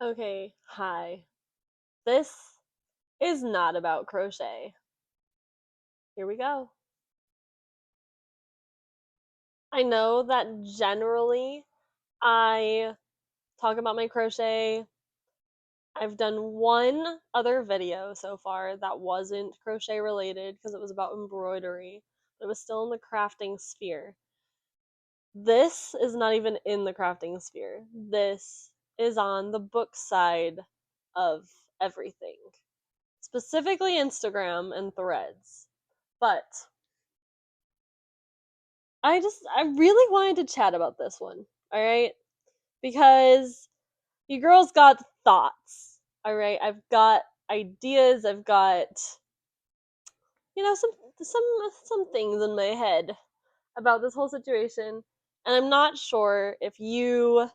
Okay, hi. This is not about crochet. Here we go. I know that generally I talk about my crochet. I've done one other video so far that wasn't crochet related because it was about embroidery, but it was still in the crafting sphere. This is not even in the crafting sphere. This is on the book side of everything, specifically Instagram and threads. But I really wanted to chat about this one, all right? Because you girls got thoughts, all right? I've got ideas, I've got some things in my head about this whole situation, and I'm not sure if you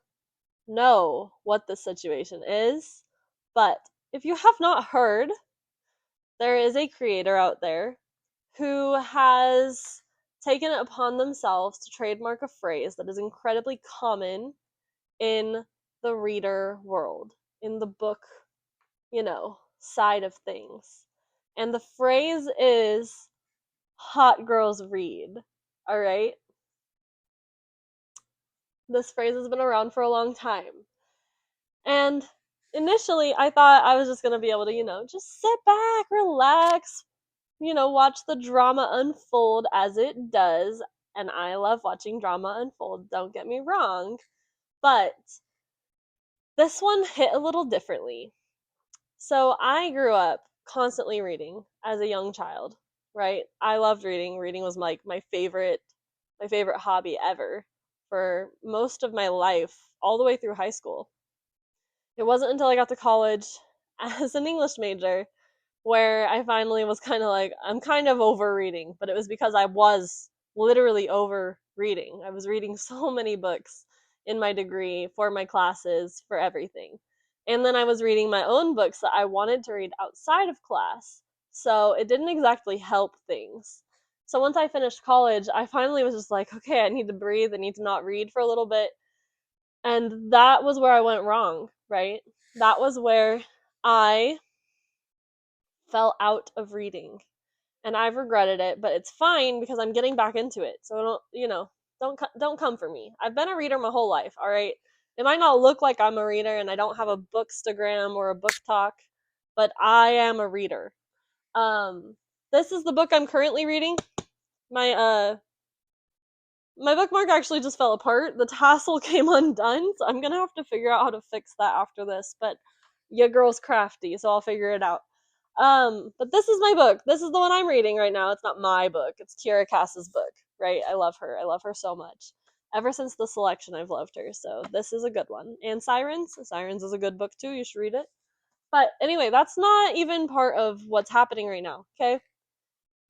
know what the situation is, but if you have not heard, there is a creator out there who has taken it upon themselves to trademark a phrase that is incredibly common in the reader world, in the book, side of things. And the phrase is hot girls read. All right? This phrase has been around for a long time. And initially, I thought I was just going to be able to, just sit back, relax, watch the drama unfold as it does. And I love watching drama unfold, don't get me wrong. But this one hit a little differently. So I grew up constantly reading as a young child, right? I loved reading. Reading was like my favorite hobby ever for most of my life, all the way through high school. It wasn't until I got to college as an English major where I finally was kind of like, I'm kind of over reading, but it was because I was literally over reading. I was reading so many books in my degree, for my classes, for everything. And then I was reading my own books that I wanted to read outside of class. So it didn't exactly help things. So once I finished college, I finally was just like, okay, I need to breathe. I need to not read for a little bit. And that was where I went wrong, right? That was where I fell out of reading, and I've regretted it, but it's fine because I'm getting back into it. So don't come for me. I've been a reader my whole life, all right? It might not look like I'm a reader and I don't have a bookstagram or a book talk, but I am a reader. Um this is the book I'm currently reading. My bookmark actually just fell apart. The tassel came undone, so I'm gonna have to figure out how to fix that after this. But your girl's crafty, so I'll figure it out. But this is my book. This is the one I'm reading right now. It's not my book. It's Kira Cass's book, right? I love her. I love her so much. Ever since the selection, I've loved her. So this is a good one. And Sirens. Sirens is a good book too. You should read it. But anyway, that's not even part of what's happening right now. Okay,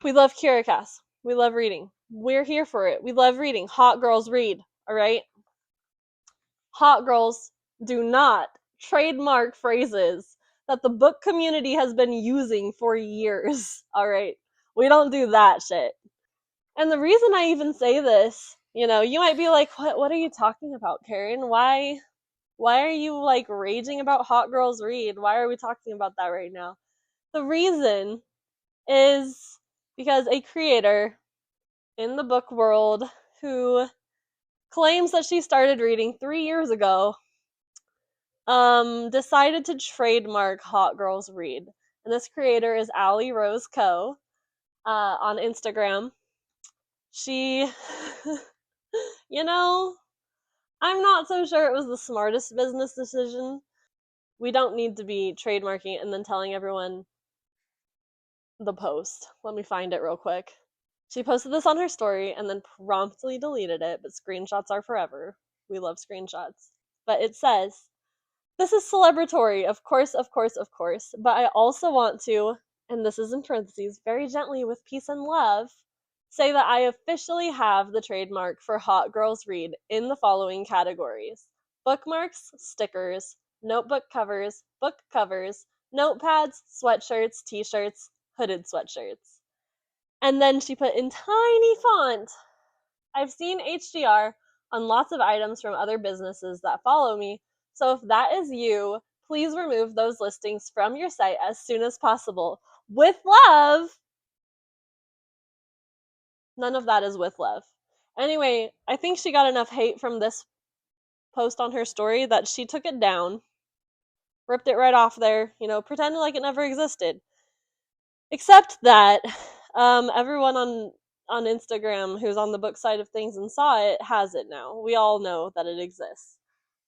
we love Kira Cass. We love reading. We're here for it. We love reading. Hot girls read. All right. Hot girls do not trademark phrases that the book community has been using for years. All right. We don't do that shit. And the reason I even say this, you might be like, what are you talking about, Karen? Why are you like raging about hot girls read? Why are we talking about that right now? The reason is because a creator in the book world who claims that she started reading 3 years ago decided to trademark hot girls read. And this creator is Allie Rose Co. On Instagram. She you know I'm not so sure it was the smartest business decision. We don't need to be trademarking it and then telling everyone the post. Let me find it real quick. She posted this on her story and then promptly deleted it, but screenshots are forever. We love screenshots. But it says, this is celebratory, of course, of course, of course, but I also want to, and this is in parentheses, very gently with peace and love, say that I officially have the trademark for Hot Girls Read in the following categories: bookmarks, stickers, notebook covers, book covers, notepads, sweatshirts, t shirts, hooded sweatshirts. And then she put in tiny font, I've seen HDR on lots of items from other businesses that follow me, so if that is you, Please remove those listings from your site as soon as possible. With love. None of that is with love. Anyway, I think she got enough hate from this post on her story that she took it down, ripped it right off there, pretended like it never existed. Except that everyone on Instagram who's on the book side of things and saw it has it now. We all know that it exists.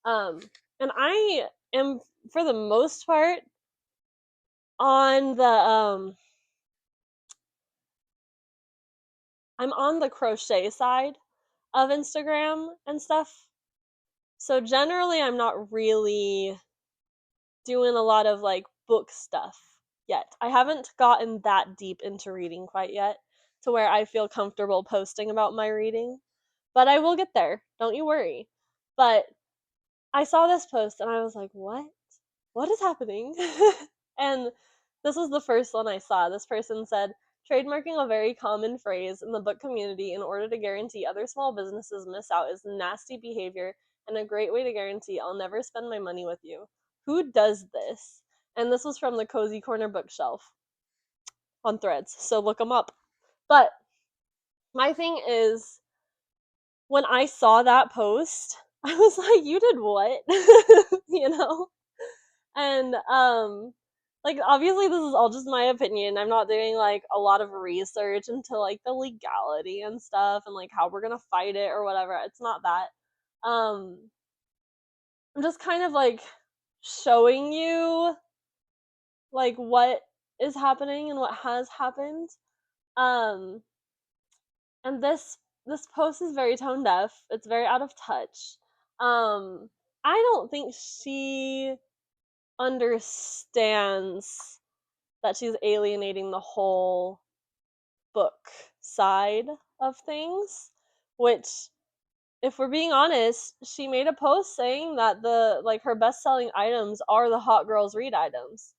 And I am, for the most part, on the I'm on the crochet side of Instagram and stuff. So generally I'm not really doing a lot of like book stuff yet. I haven't gotten that deep into reading quite yet to where I feel comfortable posting about my reading, but I will get there. Don't you worry. But I saw this post and I was like, "What? What is happening?" And this was the first one I saw. This person said, "Trademarking a very common phrase in the book community in order to guarantee other small businesses miss out is nasty behavior and a great way to guarantee I'll never spend my money with you. Who does this?" And this was from the Cozy Corner bookshelf on Threads, so look them up. But my thing is, when I saw that post, I was like, "You did what?" you know? And like obviously this is all just my opinion. I'm not doing like a lot of research into like the legality and stuff and like how we're going to fight it or whatever. It's not that. I'm just kind of like showing you like what is happening and what has happened. Um and this post is very tone deaf. It's very out of touch. Um I don't think she understands that she's alienating the whole book side of things, which, if we're being honest, she made a post saying that her best-selling items are the hot girls read items.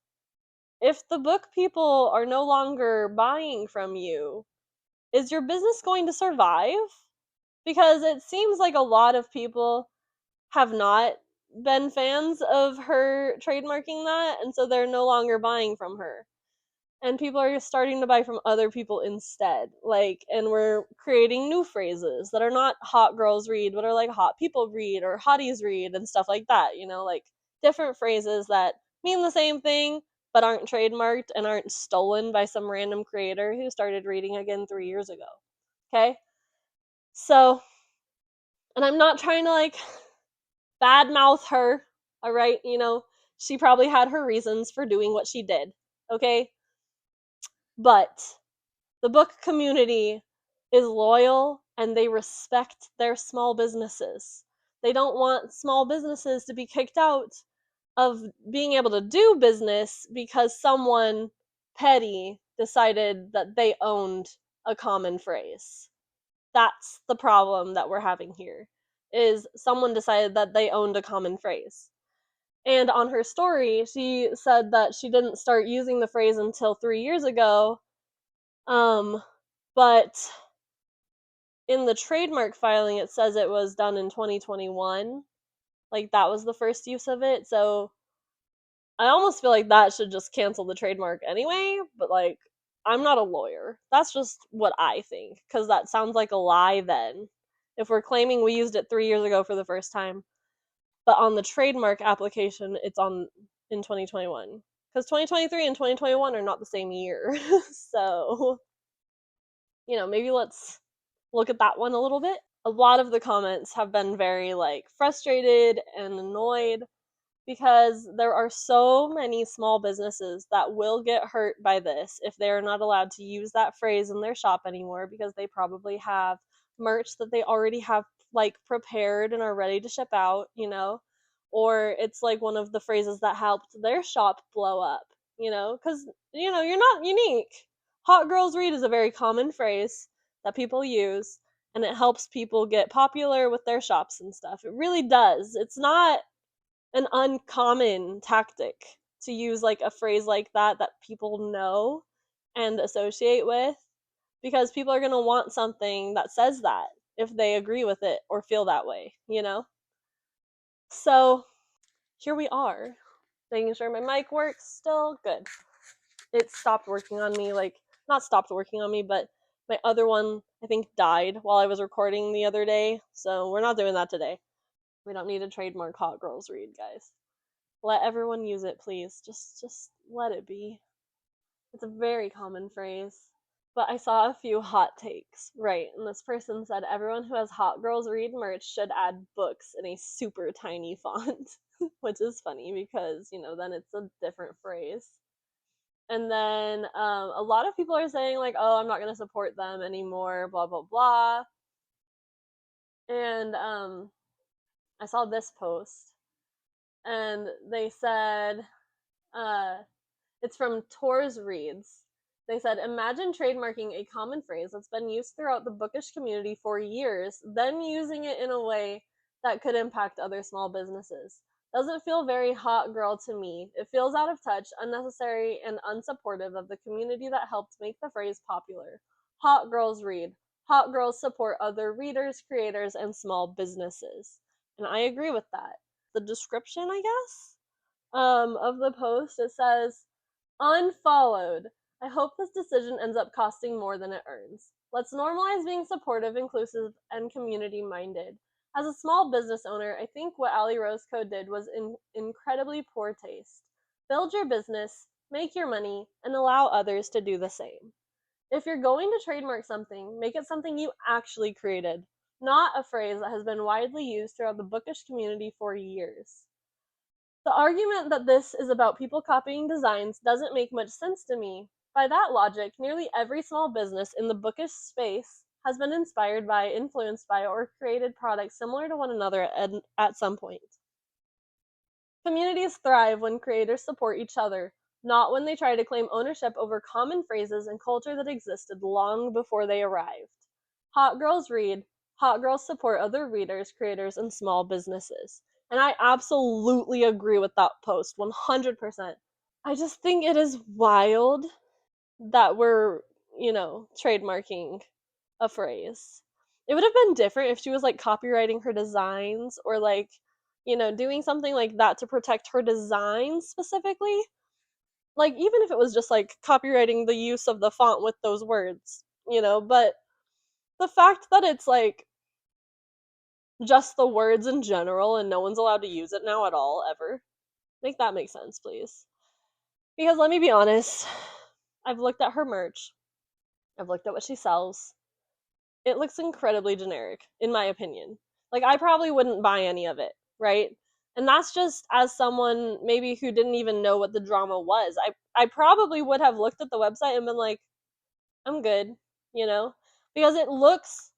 If the book people are no longer buying from you, is your business going to survive? Because it seems like a lot of people have not been fans of her trademarking that, and so they're no longer buying from her. And people are just starting to buy from other people instead. And we're creating new phrases that are not hot girls read, but are like hot people read or hotties read and stuff like that, like different phrases that mean the same thing but aren't trademarked and aren't stolen by some random creator who started reading again 3 years ago. Okay? So, and I'm not trying to like badmouth her, all right? She probably had her reasons for doing what she did, okay? But the book community is loyal and they respect their small businesses. They don't want small businesses to be kicked out of being able to do business because someone petty decided that they owned a common phrase. That's the problem that we're having here. Is someone decided that they owned a common phrase. And on her story, she said that she didn't start using the phrase until 3 years ago. But in the trademark filing, it says it was done in 2021. Like, that was the first use of it. So I almost feel like that should just cancel the trademark anyway. But, like, I'm not a lawyer. That's just what I think. Because that sounds like a lie then. If we're claiming we used it 3 years ago for the first time. But on the trademark application, it's in 2021. Because 2023 and 2021 are not the same year. So, maybe let's look at that one a little bit. A lot of the comments have been very frustrated and annoyed because there are so many small businesses that will get hurt by this if they're not allowed to use that phrase in their shop anymore because they probably have merch that they already have prepared and are ready to ship out, or it's one of the phrases that helped their shop blow up, because you're not unique. Hot girls read is a very common phrase that people use, and it helps people get popular with their shops and stuff. It really does. It's not an uncommon tactic to use a phrase like that people know and associate with, because people are going to want something that says that if they agree with it or feel that way. So here we are. Making sure my mic works still. Good. It stopped working on me, like, not stopped working on me, but my other one, I think, died while I was recording the other day. So we're not doing that today. We don't need to trademark Hot Girls Read, guys. Let everyone use it, please. Just let it be. It's a very common phrase. But I saw a few hot takes, right? And this person said everyone who has Hot Girls Read merch should add books in a super tiny font, which is funny because, then it's a different phrase. And then a lot of people are saying, like, oh, I'm not going to support them anymore, blah, blah, blah. And I saw this post, and they said, uh, it's from Tours Reads. They said, imagine trademarking a common phrase that's been used throughout the bookish community for years, then using it in a way that could impact other small businesses. Doesn't feel very hot girl to me. It feels out of touch, unnecessary, and unsupportive of the community that helped make the phrase popular. Hot girls read. Hot girls support other readers, creators, and small businesses. And I agree with that. The description, I guess, of the post, it says, unfollowed. I hope this decision ends up costing more than it earns. Let's normalize being supportive, inclusive, and community minded. As a small business owner, I think what Ali Roseco did was incredibly poor taste. Build your business, make your money, and allow others to do the same. If you're going to trademark something, make it something you actually created, not a phrase that has been widely used throughout the bookish community for years. The argument that this is about people copying designs doesn't make much sense to me. By that logic, nearly every small business in the bookish space has been inspired by, influenced by, or created products similar to one another at some point. Communities thrive when creators support each other, not when they try to claim ownership over common phrases and culture that existed long before they arrived. Hot girls read, hot girls support other readers, creators, and small businesses. And I absolutely agree with that post, 100%. I just think it is wild that we're, trademarking a phrase. It would have been different if she was like copywriting her designs or like, doing something like that to protect her designs specifically. Like, even if it was just like copywriting the use of the font with those words, but the fact that it's like just the words in general and no one's allowed to use it now at all, ever, make that make sense, please. Because let me be honest, I've looked at her merch, I've looked at what she sells. It looks incredibly generic, in my opinion. Like, I probably wouldn't buy any of it, right? And that's just as someone maybe who didn't even know what the drama was. I probably would have looked at the website and been like, I'm good, Because it looks,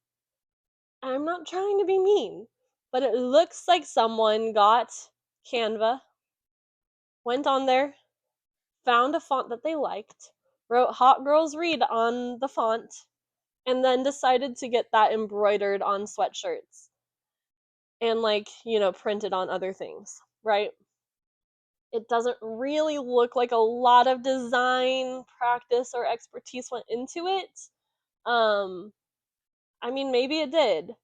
I'm not trying to be mean, but it looks like someone got Canva, went on there, found a font that they liked, wrote Hot Girls Read on the font, and then decided to get that embroidered on sweatshirts and, like, printed on other things, right? It doesn't really look like a lot of design practice or expertise went into it. I mean, maybe it did.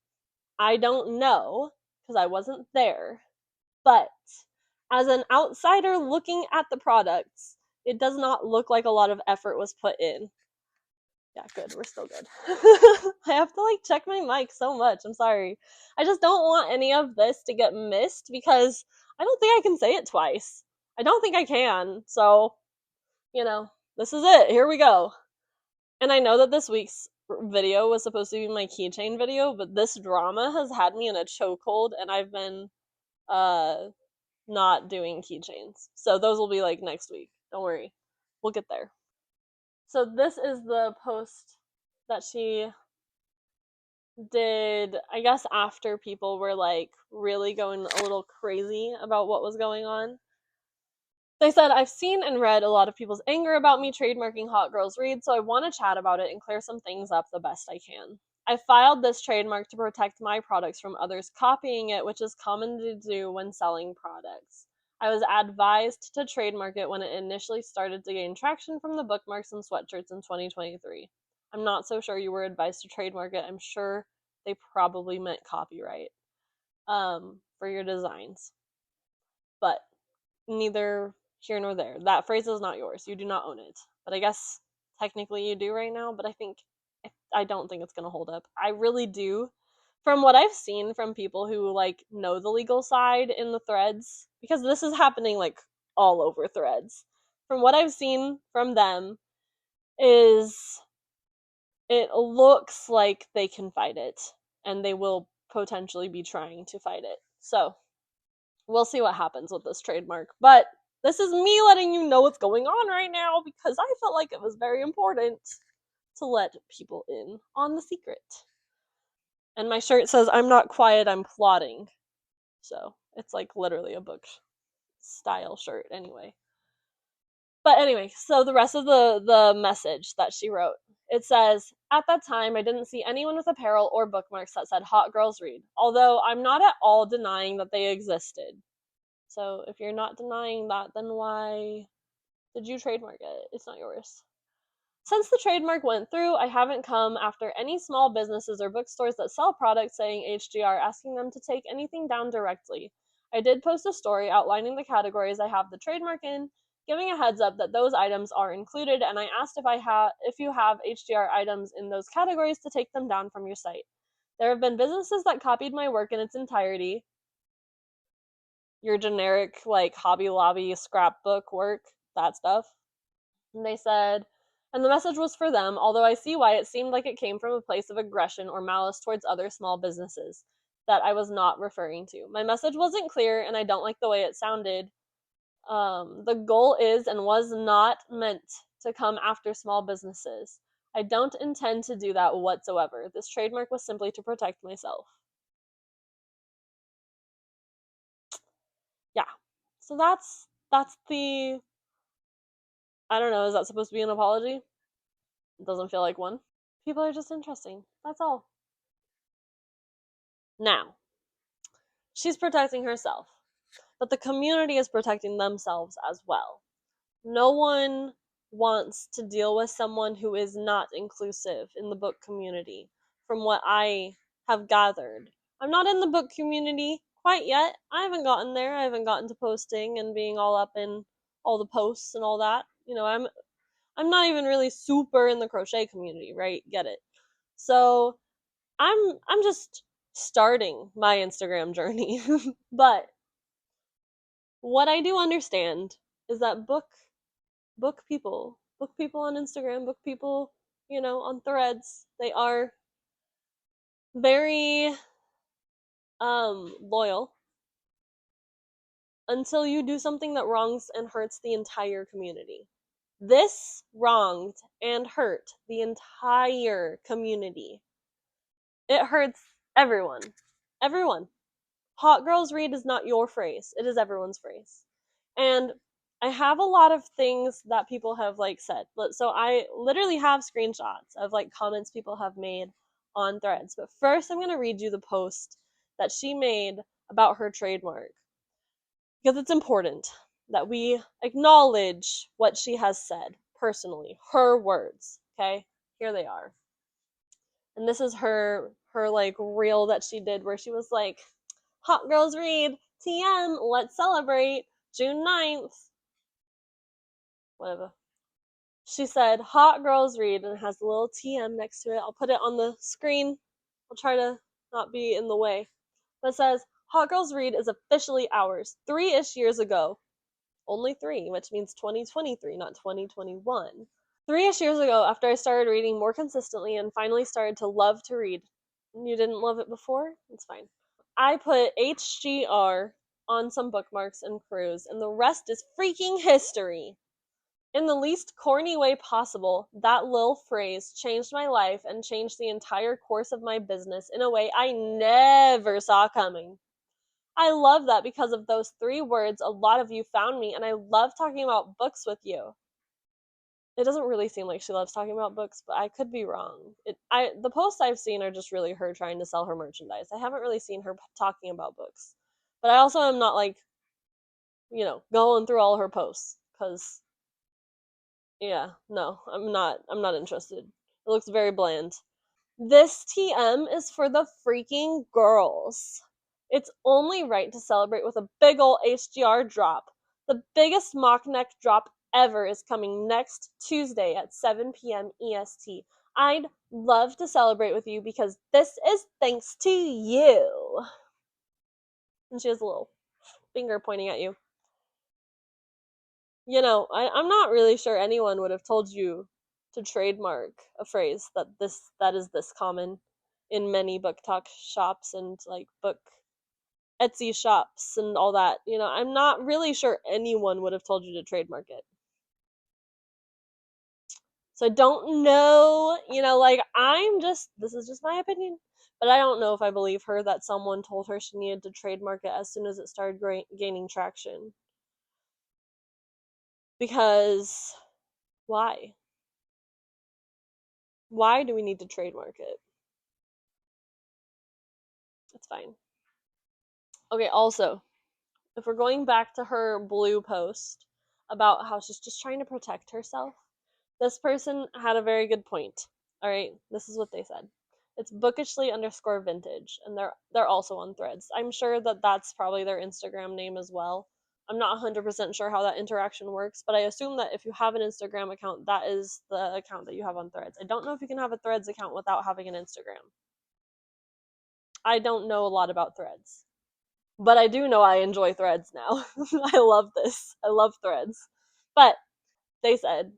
I don't know because I wasn't there. But as an outsider looking at the products, it does not look like a lot of effort was put in. Yeah, good. We're still good. I have to like check my mic so much. I'm sorry. I just don't want any of this to get missed because I don't think I can say it twice. I don't think I can. So, this is it. Here we go. And I know that this week's video was supposed to be my keychain video, but this drama has had me in a chokehold and I've been not doing keychains. So those will be like next week. Don't worry. We'll get there. So this is the post that she did, I guess, after people were like really going a little crazy about what was going on. They said, I've seen and read a lot of people's anger about me trademarking Hot Girls Read, so I want to chat about it and clear some things up the best I can. I filed this trademark to protect my products from others copying it, which is common to do when selling products. I was advised to trademark it when it initially started to gain traction from the bookmarks and sweatshirts in 2023. I'm not so sure you were advised to trademark it. I'm sure they probably meant copyright for your designs. But neither here nor there. That phrase is not yours. You do not own it. But I guess technically you do right now, but I don't think it's going to hold up. I really do. From what I've seen from people who like know the legal side in the threads, because this is happening like all over threads. From what I've seen from them is it looks like they can fight it and they will potentially be trying to fight it. So, we'll see what happens with this trademark. But this is me letting you know what's going on right now because I felt like it was very important to let people in on the secret. And my shirt says, I'm not quiet, I'm plotting. So it's like literally a book style shirt anyway. But anyway, so the rest of the message that she wrote, it says, at that time, I didn't see anyone with apparel or bookmarks that said Hot Girls Read, although I'm not at all denying that they existed. So if you're not denying that, then why did you trademark it? It's not yours. Since the trademark went through, I haven't come after any small businesses or bookstores that sell products saying HGR, asking them to take anything down directly. I did post a story outlining the categories I have the trademark in, giving a heads up that those items are included, and I asked if you have HGR items in those categories to take them down from your site. There have been businesses that copied my work in its entirety, your generic like Hobby Lobby scrapbook work, that stuff. And they said, and the message was for them, although I see why it seemed like it came from a place of aggression or malice towards other small businesses that I was not referring to. My message wasn't clear and I don't like the way it sounded. The goal is and was not meant to come after small businesses. I don't intend to do that whatsoever. This trademark was simply to protect myself. Yeah. So that's the, I don't know, is that supposed to be an apology? It doesn't feel like one. People are just interesting. That's all. Now, she's protecting herself, but the community is protecting themselves as well. No one wants to deal with someone who is not inclusive in the book community, from what I have gathered. I'm not in the book community quite yet. I haven't gotten there. I haven't gotten to posting and being all up in all the posts and all that. I'm not even really super in the crochet community, right? Get it. So, I'm just starting my Instagram journey. But what I do understand is that book people on Instagram, book people, on threads, they are very loyal until you do something that wrongs and hurts the entire community. This wronged and hurt the entire community. It hurts everyone. Everyone. Hot girls read is not your phrase. It is everyone's phrase. And I have a lot of things that people have like said. So I literally have screenshots of like comments people have made on threads. But first I'm going to read you the post that she made about her trademark. Because it's important that we acknowledge what she has said personally, her words, okay? Here they are. And this is her like reel that she did where she was like, Hot Girls Read, TM, let's celebrate, June 9th. Whatever. She said, Hot Girls Read, and it has a little TM next to it. I'll put it on the screen. I'll try to not be in the way. But it says, Hot Girls Read is officially ours. 3-ish years ago. Only 3, which means 2023, not 2021. 3-ish years ago, after I started reading more consistently and finally started to love to read. You didn't love it before? It's fine. I put HGR on some bookmarks and crews, and the rest is freaking history. In the least corny way possible, that little phrase changed my life and changed the entire course of my business in a way I never saw coming. I love that because of those 3 words, a lot of you found me, and I love talking about books with you. It doesn't really seem like she loves talking about books, but I could be wrong. The posts I've seen are just really her trying to sell her merchandise. I haven't really seen her talking about books. But I also am not like, going through all her posts cuz yeah, no, I'm not interested. It looks very bland. This TM is for the freaking girls. It's only right to celebrate with a big ol' HGR drop. The biggest mock neck drop ever is coming next Tuesday at 7 p.m. EST. I'd love to celebrate with you because this is thanks to you. And she has a little finger pointing at you. I'm not really sure anyone would have told you to trademark a phrase that is this common in many book talk shops and like book Etsy shops and all that. I'm not really sure anyone would have told you to trademark it. So I don't know, like this is just my opinion, but I don't know if I believe her that someone told her she needed to trademark it as soon as it started gaining traction. Because why? Why do we need to trademark it? It's fine. Okay, also, if we're going back to her blue post about how she's just trying to protect herself, this person had a very good point. All right, this is what they said. It's bookishly_vintage, and they're also on Threads. I'm sure that that's probably their Instagram name as well. I'm not 100% sure how that interaction works, but I assume that if you have an Instagram account, that is the account that you have on Threads. I don't know if you can have a Threads account without having an Instagram. I don't know a lot about Threads, but I do know I enjoy Threads now. I love this. I love Threads. But they said,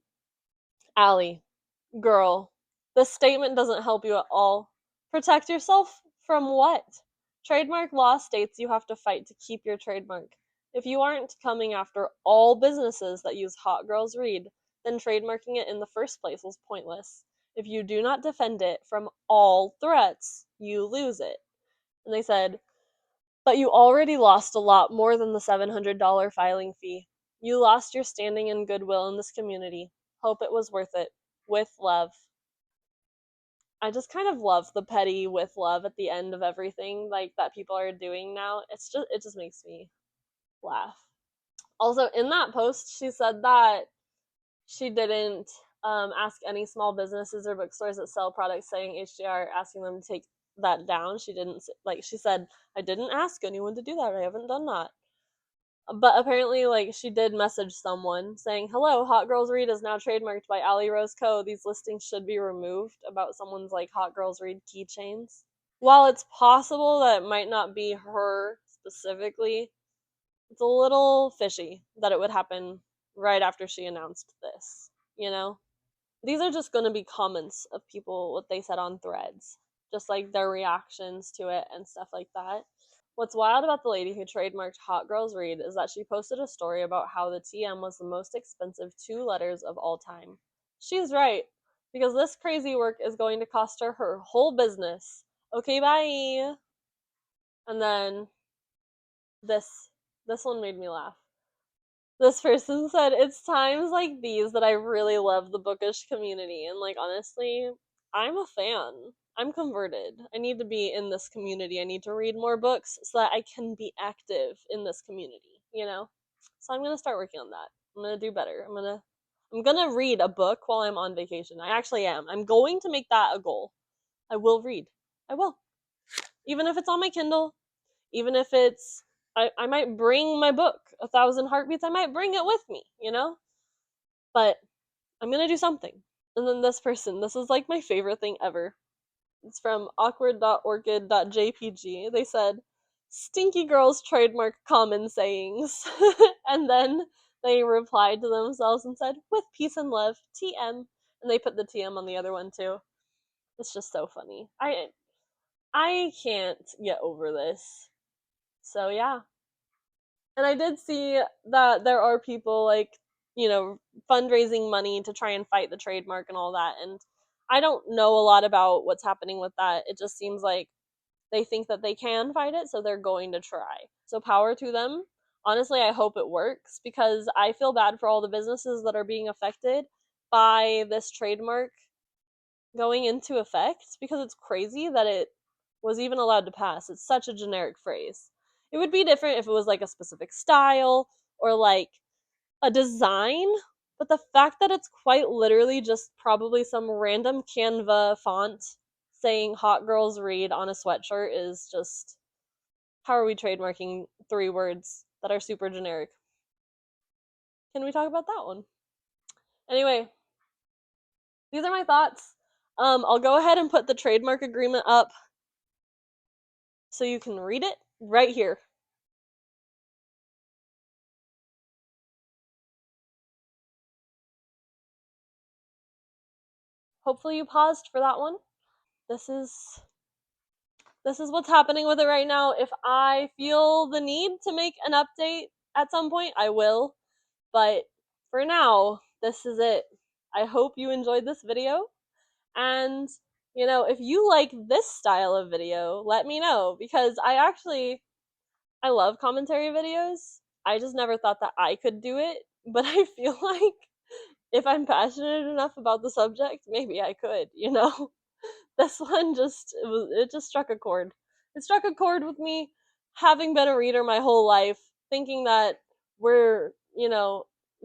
Allie, girl, this statement doesn't help you at all. Protect yourself from what? Trademark law states you have to fight to keep your trademark. If you aren't coming after all businesses that use Hot Girls Read, then trademarking it in the first place was pointless. If you do not defend it from all threats, you lose it. And they said, but you already lost a lot more than the $700 filing fee. You lost your standing and goodwill in this community. Hope it was worth it. With love. I just kind of love the petty with love at the end of everything like that people are doing now. It just makes me laugh. Also, in that post, she said that she didn't ask any small businesses or bookstores that sell products saying HDR, asking them to take that down. She didn't, like, she said, I didn't ask anyone to do that. I haven't done that. But apparently, like, she did message someone saying, hello, Hot Girls Read is now trademarked by Allie Rose Co. These listings should be removed about someone's, like, Hot Girls Read keychains. While it's possible that it might not be her specifically, it's a little fishy that it would happen right after she announced this, you know? These are just going to be comments of people, what they said on Threads, just like their reactions to it and stuff like that. What's wild about the lady who trademarked Hot Girls Read is that she posted a story about how the TM was the most expensive 2 letters of all time. She's right, because this crazy work is going to cost her whole business. Okay, bye. And then this one made me laugh. This person said, it's times like these that I really love the bookish community. And, like, honestly, I'm a fan. I'm converted. I need to be in this community. I need to read more books so that I can be active in this community, you know? So I'm going to start working on that. I'm going to do better. I'm going to read a book while I'm on vacation. I actually am. I'm going to make that a goal. I will read. I will. Even if it's on my Kindle, even if it's I might bring my book, 1,000 Heartbeats, I might bring it with me, you know? But I'm gonna do something. And then this person, this is like my favorite thing ever. It's from awkward.orchid.jpg. They said, Stinky girls trademark common sayings. And then they replied to themselves and said, with peace and love, TM. And they put the TM on the other one too. It's just so funny. I can't get over this. So yeah. And I did see that there are people, like, fundraising money to try and fight the trademark and all that. And I don't know a lot about what's happening with that. It just seems like they think that they can fight it, so they're going to try. So power to them. Honestly, I hope it works because I feel bad for all the businesses that are being affected by this trademark going into effect, because it's crazy that it was even allowed to pass. It's such a generic phrase. It would be different if it was like a specific style or like a design, but the fact that it's quite literally just probably some random Canva font saying Hot Girls Read on a sweatshirt is just, how are we trademarking 3 words that are super generic? can we talk about that one? Anyway, these are my thoughts. I'll go ahead and put the trademark agreement up so you can read it right here. Hopefully you paused for that one. This is what's happening with it right now. If I feel the need to make an update at some point, I will. But for now, this is it. I hope you enjoyed this video. And, if you like this style of video, let me know. Because I love commentary videos. I just never thought that I could do it. But I feel like if I'm passionate enough about the subject, maybe I could, This one it just struck a chord. It struck a chord with me, having been a reader my whole life, thinking that we're,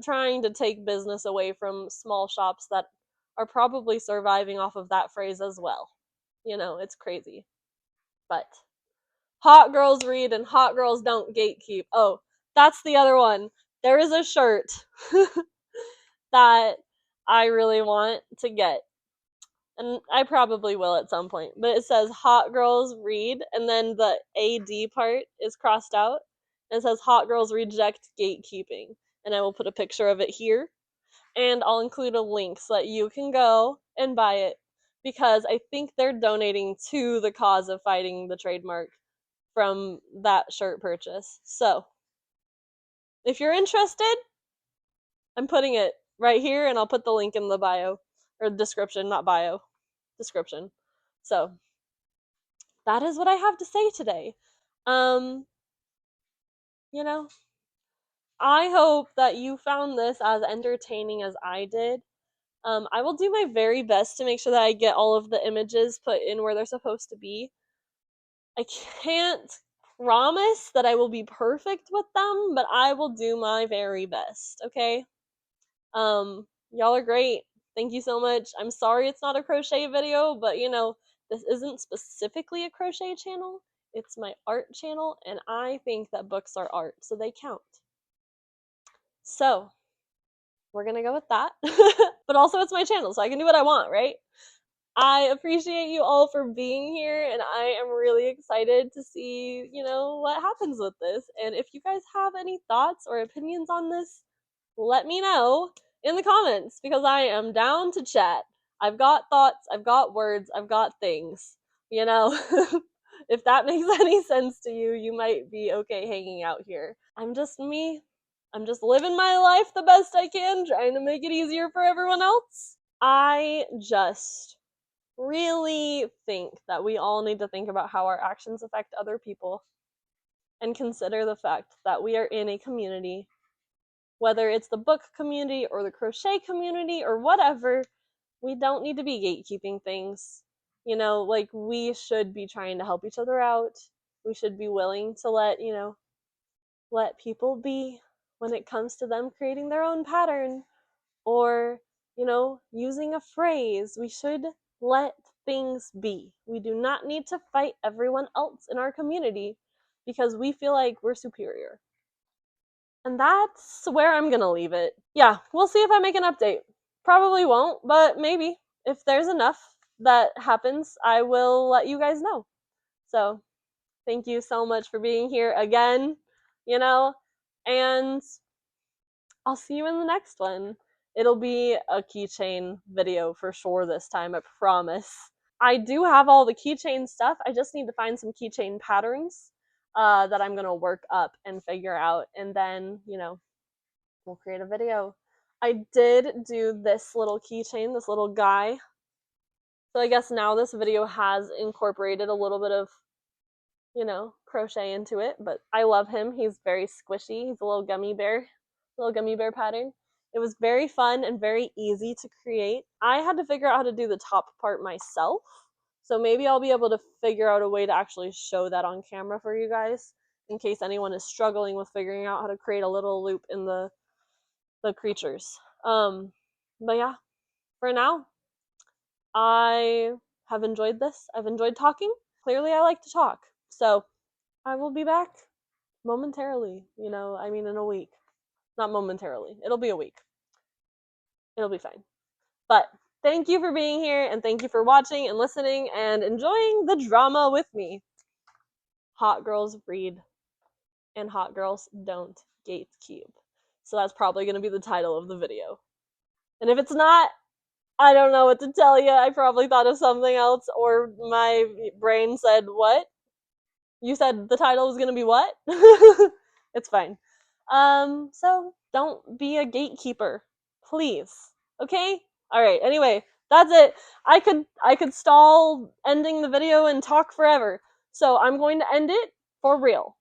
trying to take business away from small shops that are probably surviving off of that phrase as well. It's crazy. But hot girls read and hot girls don't gatekeep. Oh, that's the other one. There is a shirt that I really want to get, and I probably will at some point, but it says hot girls read, and then the AD part is crossed out, and it says hot girls reject gatekeeping, and I will put a picture of it here, and I'll include a link so that you can go and buy it, because I think they're donating to the cause of fighting the trademark from that shirt purchase. So if you're interested, I'm putting it right here, and I'll put the link in the bio, or description, not bio, description. So that is what I have to say today. Um, you know, I hope that you found this as entertaining as I did. I will do my very best to make sure that I get all of the images put in where they're supposed to be. I can't promise that I will be perfect with them, but I will do my very best, okay? Y'all are great. Thank you so much. I'm sorry it's not a crochet video, but this isn't specifically a crochet channel. It's my art channel, and I think that books are art, so they count. So, we're gonna go with that. But also, it's my channel, so I can do what I want, right? I appreciate you all for being here, and I am really excited to see, what happens with this. And if you guys have any thoughts or opinions on this, let me know in the comments, because I am down to chat. I've got thoughts, I've got words, I've got things. If that makes any sense to you, you might be okay hanging out here. I'm just me. I'm just living my life the best I can, trying to make it easier for everyone else. I just really think that we all need to think about how our actions affect other people and consider the fact that we are in a community, whether it's the book community or the crochet community or whatever. We don't need to be gatekeeping things. We should be trying to help each other out. We should be willing to let people be when it comes to them creating their own pattern, or using a phrase. We should let things be. We do not need to fight everyone else in our community because we feel like we're superior. And that's where I'm gonna leave it. Yeah, we'll see if I make an update. Probably won't, but maybe. If there's enough that happens, I will let you guys know. So thank you so much for being here again, and I'll see you in the next one. It'll be a keychain video for sure this time, I promise. I do have all the keychain stuff. I just need to find some keychain patterns that I'm going to work up and figure out, and then, we'll create a video. I did do this little keychain, this little guy. So I guess now this video has incorporated a little bit of, crochet into it, but I love him. He's very squishy. He's a little gummy bear pattern. It was very fun and very easy to create. I had to figure out how to do the top part myself, so maybe I'll be able to figure out a way to actually show that on camera for you guys, in case anyone is struggling with figuring out how to create a little loop in the creatures. But yeah, for now, I have enjoyed this. I've enjoyed talking. Clearly, I like to talk. So I will be back momentarily, in a week. Not momentarily. It'll be a week. It'll be fine. But thank you for being here, and thank you for watching and listening and enjoying the drama with me. Hot girls read, and hot girls don't gatekeep. So that's probably going to be the title of the video. And if it's not, I don't know what to tell you. I probably thought of something else, or my brain said, "What? You said the title was gonna be what?" It's fine. So don't be a gatekeeper, please. Okay? Alright, anyway, that's it. I could stall ending the video and talk forever. So I'm going to end it for real.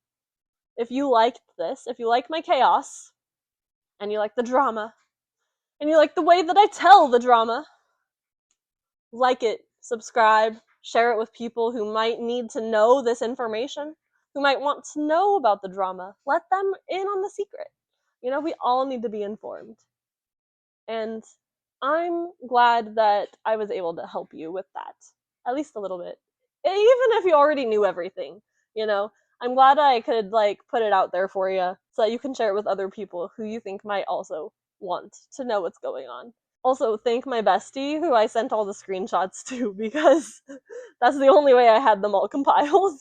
If you liked this, if you like my chaos, and you like the drama, and you like the way that I tell the drama, like it, subscribe, share it with people who might need to know this information, who might want to know about the drama. Let them in on the secret. We all need to be informed. And I'm glad that I was able to help you with that, at least a little bit. Even if you already knew everything, you know, I'm glad I could put it out there for you so that you can share it with other people who you think might also want to know what's going on. Also, thank my bestie who I sent all the screenshots to because that's the only way I had them all compiled.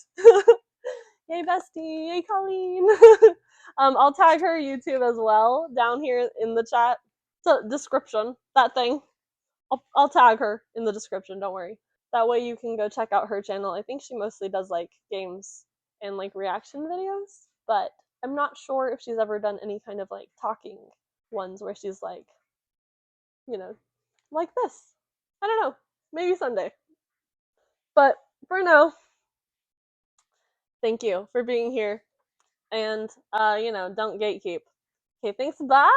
Yay, bestie! Yay, Colleen! I'll tag her YouTube as well down here in the chat. So, description, that thing. I'll tag her in the description, don't worry. That way you can go check out her channel. I think she mostly does games and reaction videos, but I'm not sure if she's ever done any kind of talking ones where she's you know, like this. I don't know. Maybe someday. But for now, thank you for being here. And don't gatekeep. Okay, thanks. Bye.